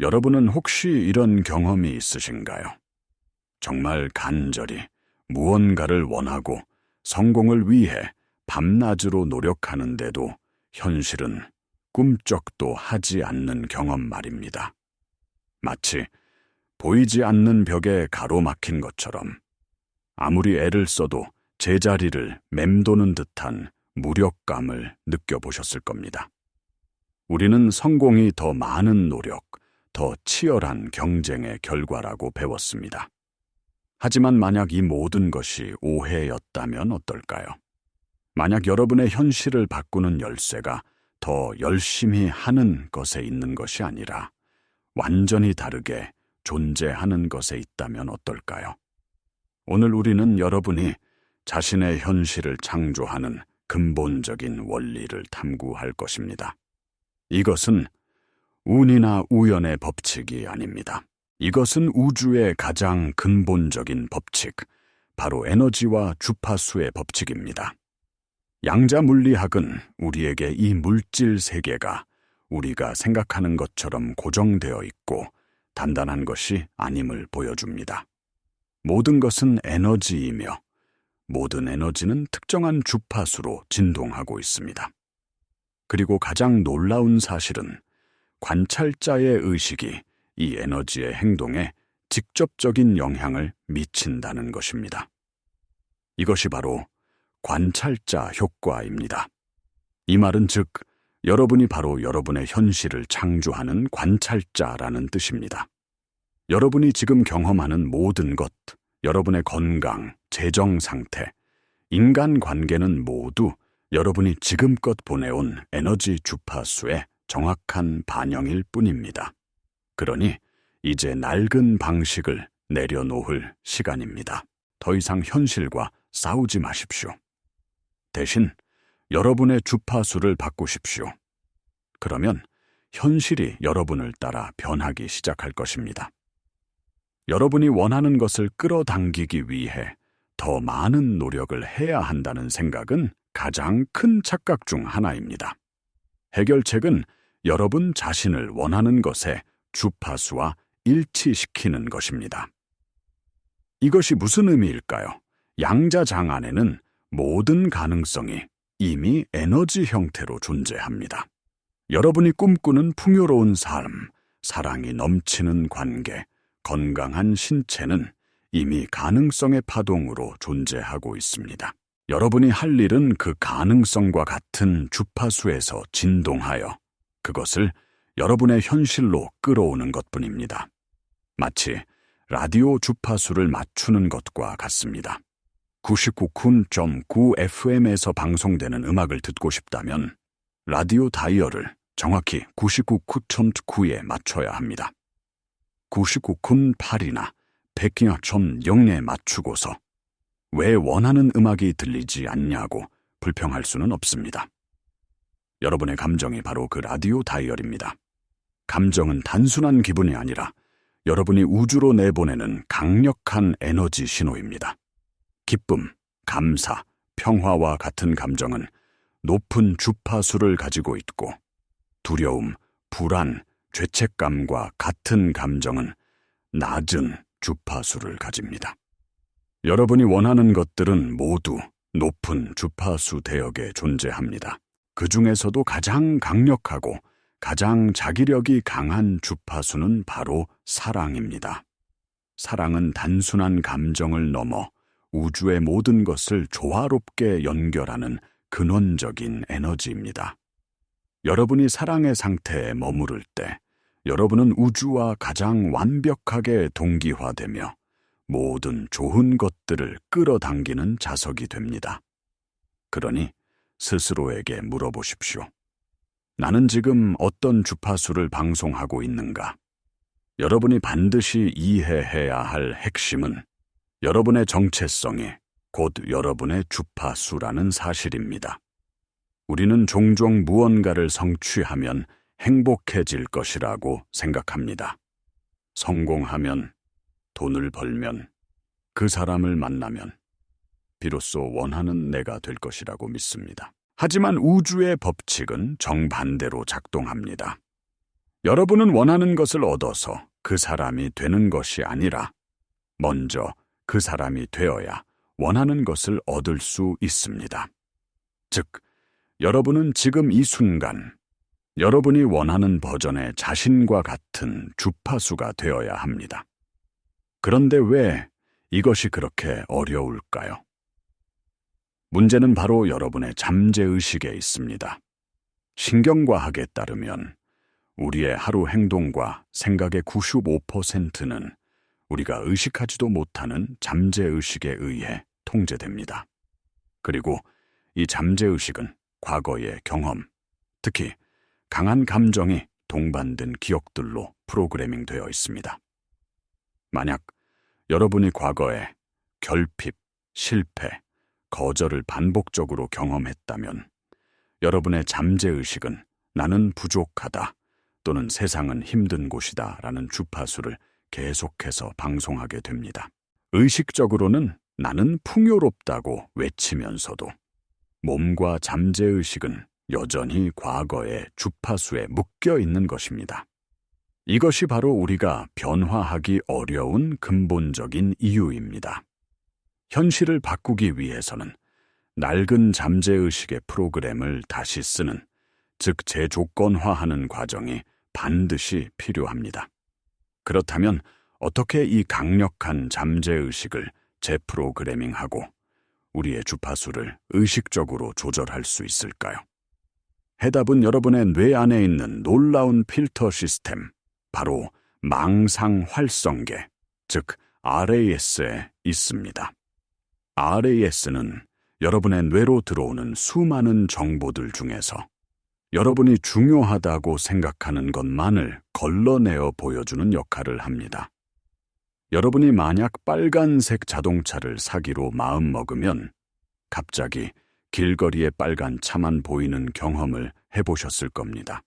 여러분은 혹시 이런 경험이 있으신가요? 정말 간절히 무언가를 원하고 성공을 위해 밤낮으로 노력하는데도 현실은 꿈쩍도 하지 않는 경험 말입니다. 마치 보이지 않는 벽에 가로막힌 것처럼 아무리 애를 써도 제자리를 맴도는 듯한 무력감을 느껴보셨을 겁니다. 우리는 성공이 더 많은 노력, 더 치열한 경쟁의 결과라고 배웠습니다. 하지만 만약 이 모든 것이 오해였다면 어떨까요? 만약 여러분의 현실을 바꾸는 열쇠가 더 열심히 하는 것에 있는 것이 아니라 완전히 다르게 존재하는 것에 있다면 어떨까요? 오늘 우리는 여러분이 자신의 현실을 창조하는 근본적인 원리를 탐구할 것입니다. 이것은 운이나 우연의 법칙이 아닙니다. 이것은 우주의 가장 근본적인 법칙, 바로 에너지와 주파수의 법칙입니다. 양자 물리학은 우리에게 이 물질 세계가 우리가 생각하는 것처럼 고정되어 있고 단단한 것이 아님을 보여줍니다. 모든 것은 에너지이며 모든 에너지는 특정한 주파수로 진동하고 있습니다. 그리고 가장 놀라운 사실은 관찰자의 의식이 이 에너지의 행동에 직접적인 영향을 미친다는 것입니다. 이것이 바로 관찰자 효과입니다. 이 말은 즉, 여러분이 바로 여러분의 현실을 창조하는 관찰자라는 뜻입니다. 여러분이 지금 경험하는 모든 것, 여러분의 건강, 재정 상태, 인간 관계는 모두 여러분이 지금껏 보내온 에너지 주파수의 정확한 반영일 뿐입니다. 그러니 이제 낡은 방식을 내려놓을 시간입니다. 더 이상 현실과 싸우지 마십시오. 대신 여러분의 주파수를 바꾸십시오. 그러면 현실이 여러분을 따라 변하기 시작할 것입니다. 여러분이 원하는 것을 끌어당기기 위해 더 많은 노력을 해야 한다는 생각은 가장 큰 착각 중 하나입니다. 해결책은 여러분 자신을 원하는 것에 주파수와 일치시키는 것입니다. 이것이 무슨 의미일까요? 양자장 안에는 모든 가능성이 이미 에너지 형태로 존재합니다. 여러분이 꿈꾸는 풍요로운 삶, 사랑이 넘치는 관계, 건강한 신체는 이미 가능성의 파동으로 존재하고 있습니다. 여러분이 할 일은 그 가능성과 같은 주파수에서 진동하여 그것을 여러분의 현실로 끌어오는 것뿐입니다. 마치 라디오 주파수를 맞추는 것과 같습니다. 99.9 FM에서 방송되는 음악을 듣고 싶다면 라디오 다이얼을 정확히 99.9에 맞춰야 합니다. 99.8이나 100.0에 맞추고서 왜 원하는 음악이 들리지 않냐고 불평할 수는 없습니다. 여러분의 감정이 바로 그 라디오 다이얼입니다. 감정은 단순한 기분이 아니라 여러분이 우주로 내보내는 강력한 에너지 신호입니다. 기쁨, 감사, 평화와 같은 감정은 높은 주파수를 가지고 있고 두려움, 불안, 죄책감과 같은 감정은 낮은 주파수를 가집니다. 여러분이 원하는 것들은 모두 높은 주파수 대역에 존재합니다. 그 중에서도 가장 강력하고 가장 자기력이 강한 주파수는 바로 사랑입니다. 사랑은 단순한 감정을 넘어 우주의 모든 것을 조화롭게 연결하는 근원적인 에너지입니다. 여러분이 사랑의 상태에 머무를 때 여러분은 우주와 가장 완벽하게 동기화되며 모든 좋은 것들을 끌어당기는 자석이 됩니다. 그러니 스스로에게 물어보십시오. 나는 지금 어떤 주파수를 방송하고 있는가? 여러분이 반드시 이해해야 할 핵심은 여러분의 정체성이 곧 여러분의 주파수라는 사실입니다. 우리는 종종 무언가를 성취하면 행복해질 것이라고 생각합니다. 성공하면, 돈을 벌면, 그 사람을 만나면 비로소 원하는 내가 될 것이라고 믿습니다. 하지만 우주의 법칙은 정반대로 작동합니다. 여러분은 원하는 것을 얻어서 그 사람이 되는 것이 아니라 먼저 그 사람이 되어야 원하는 것을 얻을 수 있습니다. 즉, 여러분은 지금 이 순간 여러분이 원하는 버전의 자신과 같은 주파수가 되어야 합니다. 그런데 왜 이것이 그렇게 어려울까요? 문제는 바로 여러분의 잠재의식에 있습니다. 신경과학에 따르면 우리의 하루 행동과 생각의 95%는 우리가 의식하지도 못하는 잠재의식에 의해 통제됩니다. 그리고 이 잠재의식은 과거의 경험, 특히 강한 감정이 동반된 기억들로 프로그래밍 되어 있습니다. 만약 여러분이 과거에 결핍, 실패, 거절을 반복적으로 경험했다면 여러분의 잠재의식은 나는 부족하다 또는 세상은 힘든 곳이다 라는 주파수를 계속해서 방송하게 됩니다. 의식적으로는 나는 풍요롭다고 외치면서도 몸과 잠재의식은 여전히 과거의 주파수에 묶여 있는 것입니다. 이것이 바로 우리가 변화하기 어려운 근본적인 이유입니다. 현실을 바꾸기 위해서는 낡은 잠재의식의 프로그램을 다시 쓰는, 즉 재조건화하는 과정이 반드시 필요합니다. 그렇다면 어떻게 이 강력한 잠재의식을 재프로그래밍하고 우리의 주파수를 의식적으로 조절할 수 있을까요? 해답은 여러분의 뇌 안에 있는 놀라운 필터 시스템, 바로 망상 활성계, 즉 RAS에 있습니다. RAS는 여러분의 뇌로 들어오는 수많은 정보들 중에서 여러분이 중요하다고 생각하는 것만을 걸러내어 보여주는 역할을 합니다. 여러분이 만약 빨간색 자동차를 사기로 마음먹으면 갑자기 길거리에 빨간 차만 보이는 경험을 해보셨을 겁니다.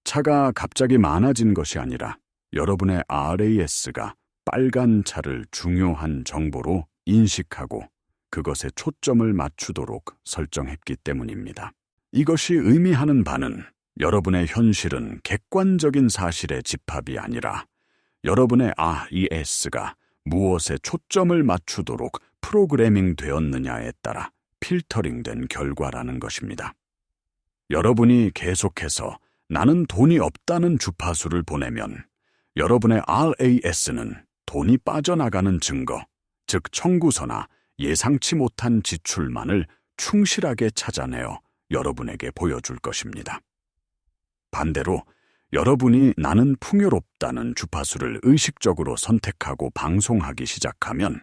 차가 갑자기 많아진 것이 아니라 여러분의 RAS가 빨간 차를 중요한 정보로 인식하고 그것에 초점을 맞추도록 설정했기 때문입니다. 이것이 의미하는 바는 여러분의 현실은 객관적인 사실의 집합이 아니라 여러분의 RAS가 무엇에 초점을 맞추도록 프로그래밍 되었느냐에 따라 필터링된 결과라는 것입니다. 여러분이 계속해서 나는 돈이 없다는 주파수를 보내면 여러분의 RAS는 돈이 빠져나가는 증거, 즉 청구서나 예상치 못한 지출만을 충실하게 찾아내어 여러분에게 보여줄 것입니다. 반대로 여러분이 나는 풍요롭다는 주파수를 의식적으로 선택하고 방송하기 시작하면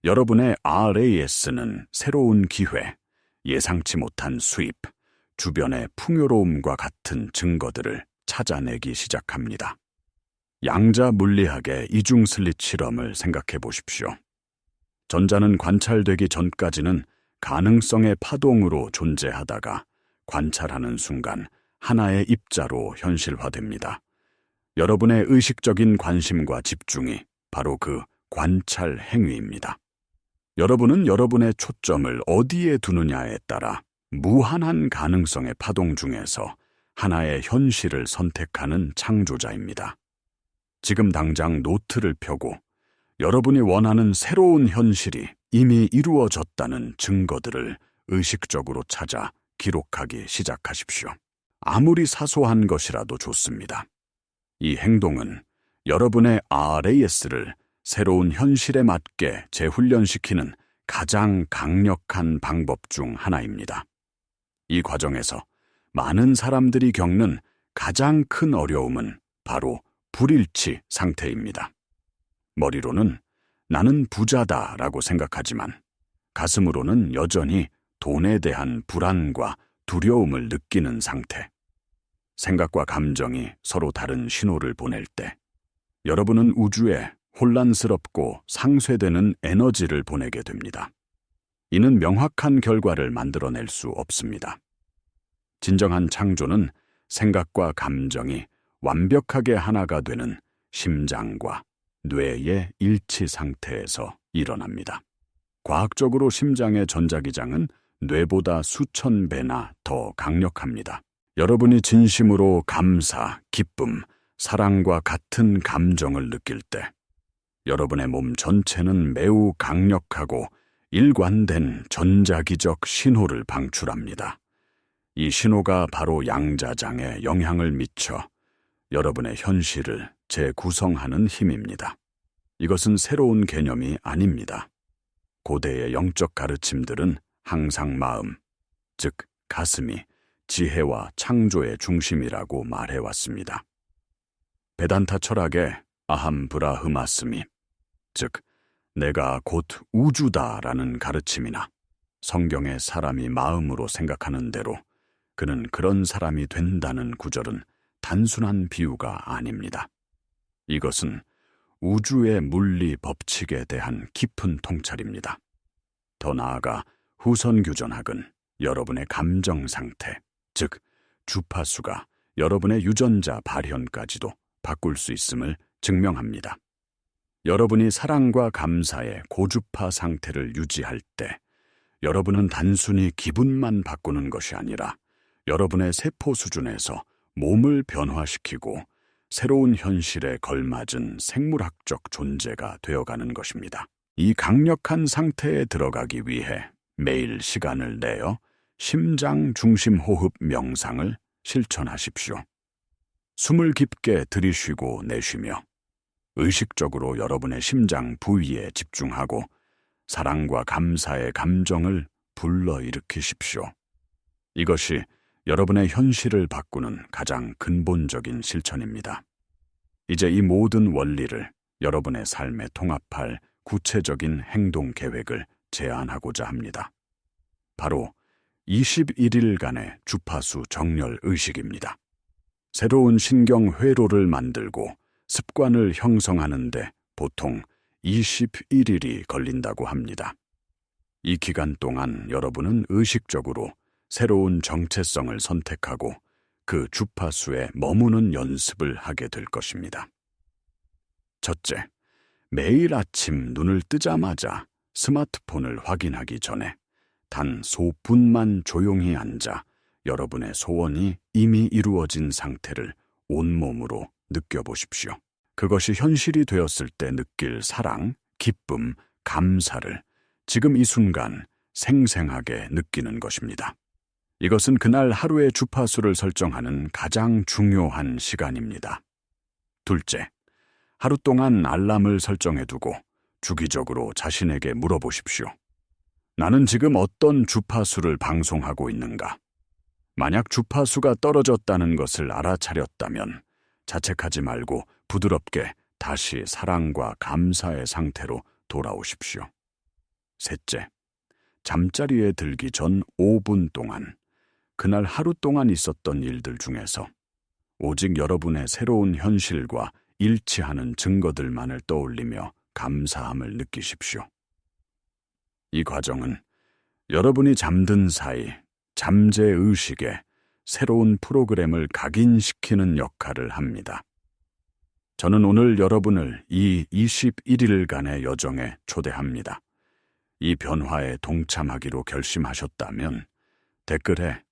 여러분의 RAS는 새로운 기회, 예상치 못한 수입, 주변의 풍요로움과 같은 증거들을 찾아내기 시작합니다. 양자 물리학의 이중 슬릿 실험을 생각해 보십시오. 전자는 관찰되기 전까지는 가능성의 파동으로 존재하다가 관찰하는 순간 하나의 입자로 현실화됩니다. 여러분의 의식적인 관심과 집중이 바로 그 관찰 행위입니다. 여러분은 여러분의 초점을 어디에 두느냐에 따라 무한한 가능성의 파동 중에서 하나의 현실을 선택하는 창조자입니다. 지금 당장 노트를 펴고 여러분이 원하는 새로운 현실이 이미 이루어졌다는 증거들을 의식적으로 찾아 기록하기 시작하십시오. 아무리 사소한 것이라도 좋습니다. 이 행동은 여러분의 RAS를 새로운 현실에 맞게 재훈련시키는 가장 강력한 방법 중 하나입니다. 이 과정에서 많은 사람들이 겪는 가장 큰 어려움은 바로 불일치 상태입니다. 머리로는 나는 부자다라고 생각하지만 가슴으로는 여전히 돈에 대한 불안과 두려움을 느끼는 상태. 생각과 감정이 서로 다른 신호를 보낼 때 여러분은 우주에 혼란스럽고 상쇄되는 에너지를 보내게 됩니다. 이는 명확한 결과를 만들어낼 수 없습니다. 진정한 창조는 생각과 감정이 완벽하게 하나가 되는 심장과 뇌의 일치 상태에서 일어납니다. 과학적으로 심장의 전자기장은 뇌보다 수천 배나 더 강력합니다. 여러분이 진심으로 감사, 기쁨, 사랑과 같은 감정을 느낄 때 여러분의 몸 전체는 매우 강력하고 일관된 전자기적 신호를 방출합니다. 이 신호가 바로 양자장에 영향을 미쳐 여러분의 현실을 재구성하는 힘입니다. 이것은 새로운 개념이 아닙니다. 고대의 영적 가르침들은 항상 마음, 즉 가슴이 지혜와 창조의 중심이라고 말해왔습니다. 베단타 철학의 아함 브라흐마스미, 즉 내가 곧 우주다라는 가르침이나 성경의 사람이 마음으로 생각하는 대로 그는 그런 사람이 된다는 구절은 단순한 비유가 아닙니다. 이것은 우주의 물리 법칙에 대한 깊은 통찰입니다. 더 나아가 후선 규전학은 여러분의 감정 상태, 즉 주파수가 여러분의 유전자 발현까지도 바꿀 수 있음을 증명합니다. 여러분이 사랑과 감사의 고주파 상태를 유지할 때 여러분은 단순히 기분만 바꾸는 것이 아니라 여러분의 세포 수준에서 몸을 변화시키고 새로운 현실에 걸맞은 생물학적 존재가 되어가는 것입니다. 이 강력한 상태에 들어가기 위해 매일 시간을 내어 심장 중심 호흡 명상을 실천하십시오. 숨을 깊게 들이쉬고 내쉬며 의식적으로 여러분의 심장 부위에 집중하고 사랑과 감사의 감정을 불러일으키십시오. 이것이 여러분의 현실을 바꾸는 가장 근본적인 실천입니다. 이제 이 모든 원리를 여러분의 삶에 통합할 구체적인 행동 계획을 제안하고자 합니다. 바로 21일간의 주파수 정렬 의식입니다. 새로운 신경 회로를 만들고 습관을 형성하는데 보통 21일이 걸린다고 합니다. 이 기간 동안 여러분은 의식적으로 새로운 정체성을 선택하고 그 주파수에 머무는 연습을 하게 될 것입니다. 첫째, 매일 아침 눈을 뜨자마자 스마트폰을 확인하기 전에 단 소분만 조용히 앉아 여러분의 소원이 이미 이루어진 상태를 온몸으로 느껴보십시오. 그것이 현실이 되었을 때 느낄 사랑, 기쁨, 감사를 지금 이 순간 생생하게 느끼는 것입니다. 이것은 그날 하루의 주파수를 설정하는 가장 중요한 시간입니다. 둘째, 하루 동안 알람을 설정해두고 주기적으로 자신에게 물어보십시오. 나는 지금 어떤 주파수를 방송하고 있는가? 만약 주파수가 떨어졌다는 것을 알아차렸다면 자책하지 말고 부드럽게 다시 사랑과 감사의 상태로 돌아오십시오. 셋째, 잠자리에 들기 전 5분 동안 그날 하루 동안 있었던 일들 중에서 오직 여러분의 새로운 현실과 일치하는 증거들만을 떠올리며 감사함을 느끼십시오. 이 과정은 여러분이 잠든 사이 잠재의식에 새로운 프로그램을 각인시키는 역할을 합니다. 저는 오늘 여러분을 이 21일간의 여정에 초대합니다. 이 변화에 동참하기로 결심하셨다면 댓글에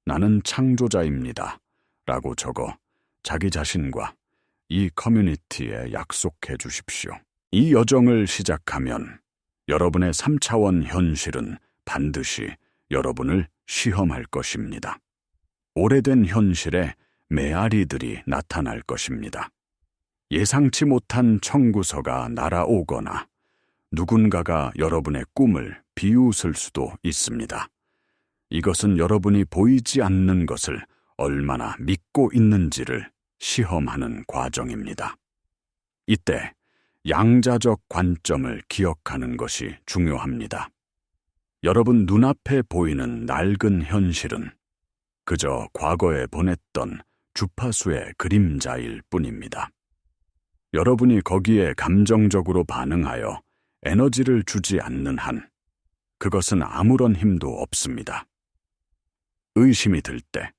나는 창조자입니다 라고 적어 자기 자신과 이 커뮤니티에 약속해 주십시오. 이 여정을 시작하면 여러분의 3차원 현실은 반드시 여러분을 시험할 것입니다. 오래된 현실에 메아리들이 나타날 것입니다. 예상치 못한 청구서가 날아오거나 누군가가 여러분의 꿈을 비웃을 수도 있습니다. 이것은 여러분이 보이지 않는 것을 얼마나 믿고 있는지를 시험하는 과정입니다. 이때 양자적 관점을 기억하는 것이 중요합니다. 여러분 눈앞에 보이는 낡은 현실은 그저 과거에 보냈던 주파수의 그림자일 뿐입니다. 여러분이 거기에 감정적으로 반응하여 에너지를 주지 않는 한 그것은 아무런 힘도 없습니다. 의심이 들 때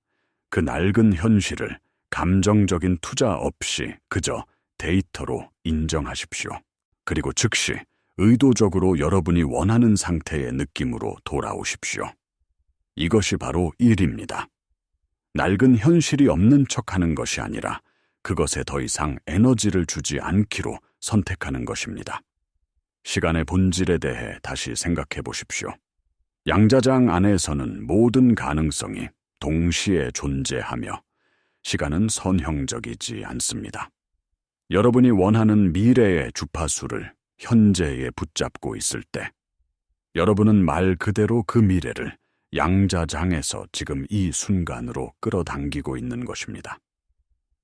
그 낡은 현실을 감정적인 투자 없이 그저 데이터로 인정하십시오. 그리고 즉시 의도적으로 여러분이 원하는 상태의 느낌으로 돌아오십시오. 이것이 바로 일입니다. 낡은 현실이 없는 척하는 것이 아니라 그것에 더 이상 에너지를 주지 않기로 선택하는 것입니다. 시간의 본질에 대해 다시 생각해 보십시오. 양자장 안에서는 모든 가능성이 동시에 존재하며 시간은 선형적이지 않습니다. 여러분이 원하는 미래의 주파수를 현재에 붙잡고 있을 때 여러분은 말 그대로 그 미래를 양자장에서 지금 이 순간으로 끌어당기고 있는 것입니다.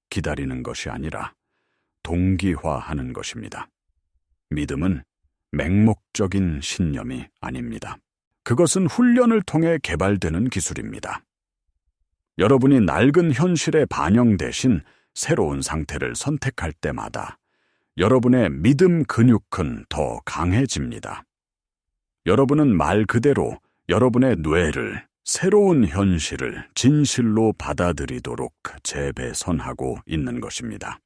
기다리는 것이 아니라 동기화하는 것입니다. 믿음은 맹목적인 신념이 아닙니다. 그것은 훈련을 통해 개발되는 기술입니다. 여러분이 낡은 현실에 반영되신 새로운 상태를 선택할 때마다 여러분의 믿음 근육은 더 강해집니다. 여러분은 말 그대로 여러분의 뇌를 새로운 현실을 진실로 받아들이도록 재배선하고 있는 것입니다.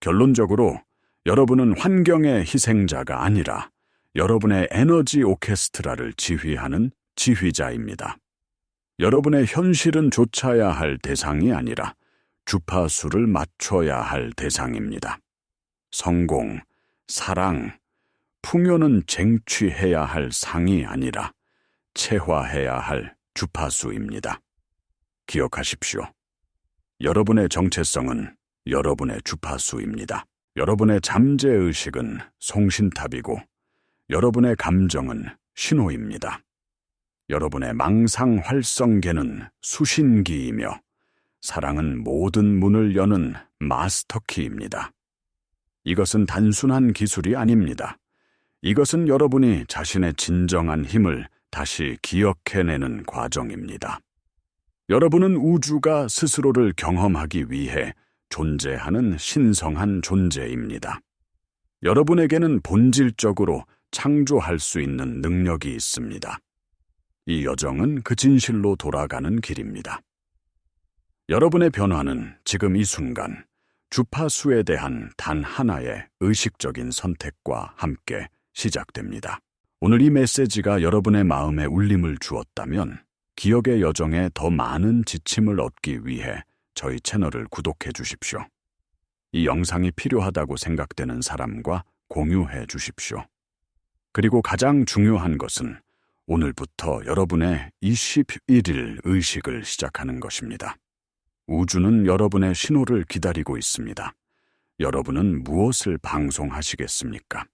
결론적으로 여러분은 환경의 희생자가 아니라 여러분의 에너지 오케스트라를 지휘하는 지휘자입니다. 여러분의 현실은 좇아야 할 대상이 아니라 주파수를 맞춰야 할 대상입니다. 성공, 사랑, 풍요는 쟁취해야 할 상이 아니라 체화해야 할 주파수입니다. 기억하십시오. 여러분의 정체성은 여러분의 주파수입니다. 여러분의 잠재의식은 송신탑이고 여러분의 감정은 신호입니다. 여러분의 망상활성계는 수신기이며 사랑은 모든 문을 여는 마스터키입니다. 이것은 단순한 기술이 아닙니다. 이것은 여러분이 자신의 진정한 힘을 다시 기억해내는 과정입니다. 여러분은 우주가 스스로를 경험하기 위해 존재하는 신성한 존재입니다. 여러분에게는 본질적으로 창조할 수 있는 능력이 있습니다. 이 여정은 그 진실로 돌아가는 길입니다. 여러분의 변화는 지금 이 순간 주파수에 대한 단 하나의 의식적인 선택과 함께 시작됩니다. 오늘 이 메시지가 여러분의 마음에 울림을 주었다면 기억의 여정에 더 많은 지침을 얻기 위해 저희 채널을 구독해 주십시오. 이 영상이 필요하다고 생각되는 사람과 공유해 주십시오. 그리고 가장 중요한 것은 오늘부터 여러분의 21일 의식을 시작하는 것입니다. 우주는 여러분의 신호를 기다리고 있습니다. 여러분은 무엇을 방송하시겠습니까?